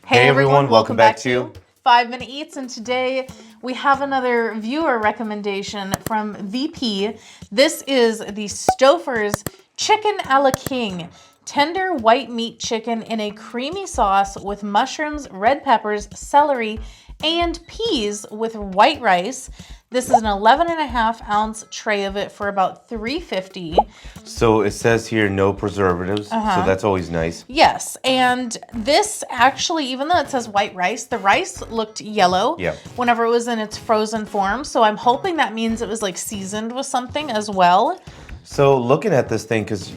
Hey everyone, welcome back to 5 Minute Eats, and today we have another viewer recommendation from VP. This is the Stouffer's Chicken a la King. Tender white meat chicken in a creamy sauce with mushrooms, red peppers, celery, and peas with white rice. This is an 11.5-ounce tray of it for about $3.50. So it says here no preservatives, so that's always nice. Yes, and this actually, even though it says white rice, the rice looked yellow whenever it was in its frozen form. So I'm hoping that means it was like seasoned with something as well. So looking at this thing, because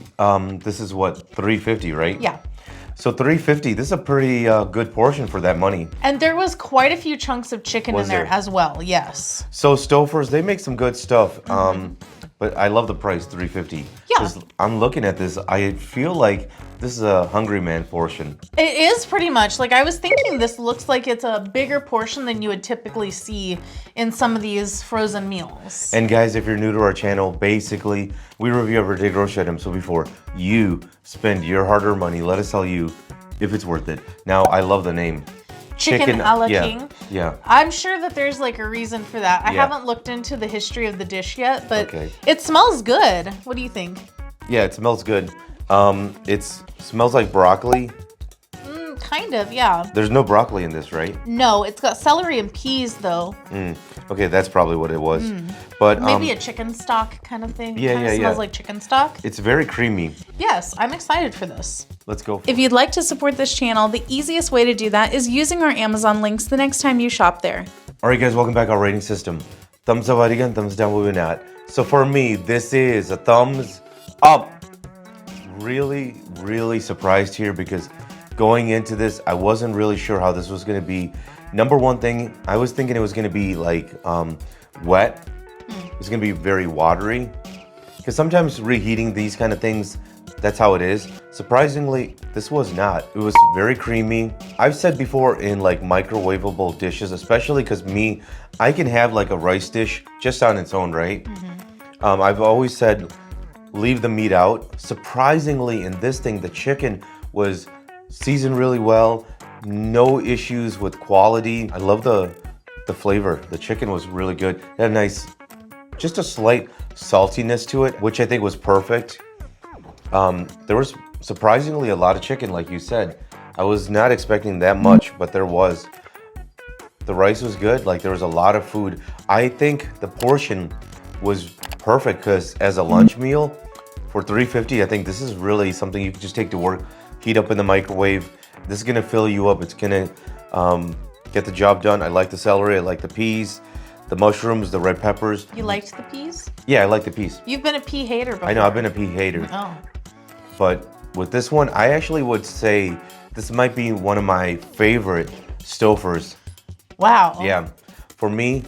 this is what, $3.50, right? Yeah. So $3.50, this is a pretty good portion for that money. And there was quite a few chunks of chicken in there as well, yes. So Stouffer's, they make some good stuff, but I love the price, $3.50. Yeah. I'm looking at this, I feel like this is a hungry man portion. It is pretty much. Like, I was thinking this looks like it's a bigger portion than you would typically see in some of these frozen meals. And guys, if you're new to our channel, basically, we review everyday grocery items. So before you spend your hard-earned money, let us tell you if it's worth it. Now, I love the name. Chicken a la King. Yeah. I'm sure that there's like a reason for that. I haven't looked into the history of the dish yet, but it smells good. What do you think? Yeah, it smells good. It smells like broccoli. Kind of, yeah. There's no broccoli in this, right? No, it's got celery and peas though. Okay, that's probably what it was. But maybe a chicken stock kind of thing. Yeah, It smells like chicken stock. It's very creamy. Yes, I'm excited for this. Let's go. If you'd like to support this channel, the easiest way to do that is using our Amazon links the next time you shop there. All right, guys, welcome back to our rating system. Thumbs up, again, thumbs down, moving not. So for me, this is a thumbs up. Really, really surprised here because going into this, I wasn't really sure how this was going to be. Number one thing, I was thinking it was going to be like wet. It was going to be very watery. Because sometimes reheating these kind of things, that's how it is. Surprisingly, this was not. It was very creamy. I've said before in like microwavable dishes, especially because I can have like a rice dish just on its own, right? I've always said, leave the meat out. Surprisingly, in this thing, the chicken was seasoned really well. No issues with quality. I love the flavor. The chicken was really good. It had a nice, just a slight saltiness to it, which I think was perfect. There was surprisingly a lot of chicken, like you said. I was not expecting that much, but there was. The rice was good. Like, there was a lot of food. I think the portion was perfect because as a lunch meal for $3.50, I think this is really something you can just take to work, heat up in the microwave. This is gonna fill you up. It's gonna get the job done. I like the celery, I like the peas, the mushrooms, the red peppers. You liked the peas? Yeah, I like the peas. You've been a pea hater before. I know, I've been a pea hater. Oh. But with this one, I actually would say this might be one of my favorite Stouffer's. Wow. Yeah, for me,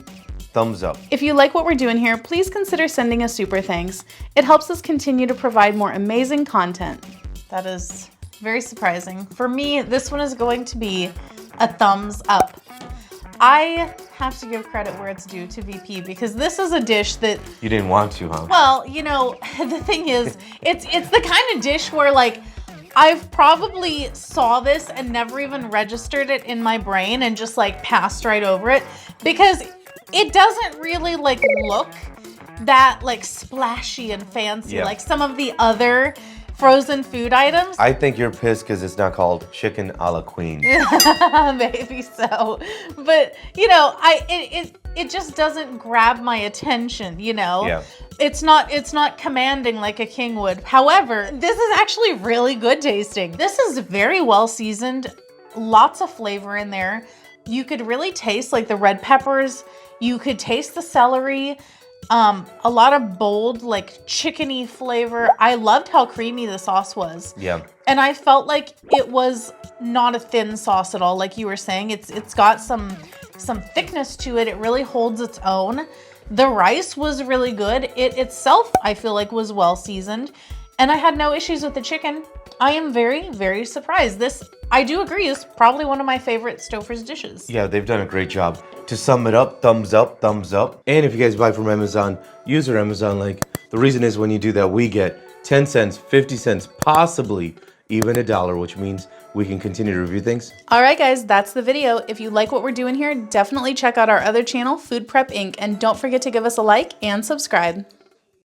thumbs up. If you like what we're doing here, please consider sending a super thanks. It helps us continue to provide more amazing content. That is very surprising. For me, this one is going to be a thumbs up. I have to give credit where it's due to VP because this is a dish that... You didn't want to, huh? Well, you know, the thing is, it's the kind of dish where like, I've probably saw this and never even registered it in my brain and just like passed right over it because it doesn't really like look that like splashy and fancy like some of the other frozen food items. I think you're pissed because it's not called chicken a la queen. Maybe so, but you know, it just doesn't grab my attention. You know, it's not commanding like a king would. However, this is actually really good tasting. This is very well seasoned, lots of flavor in there. You could really taste like the red peppers. You could taste the celery. A lot of bold, like chickeny flavor. I loved how creamy the sauce was. Yeah. And I felt like it was not a thin sauce at all, like you were saying. It's got some thickness to it. It really holds its own. The rice was really good. It itself, I feel like, was well seasoned. And I had no issues with the chicken. I am very, very surprised. This, I do agree, is probably one of my favorite Stouffer's dishes. Yeah, they've done a great job. To sum it up, thumbs up, thumbs up. And if you guys buy from Amazon, use our Amazon link. The reason is when you do that, we get 10 cents, 50 cents, possibly even $1, which means we can continue to review things. All right, guys, that's the video. If you like what we're doing here, definitely check out our other channel, Food Prep Inc., and don't forget to give us a like and subscribe.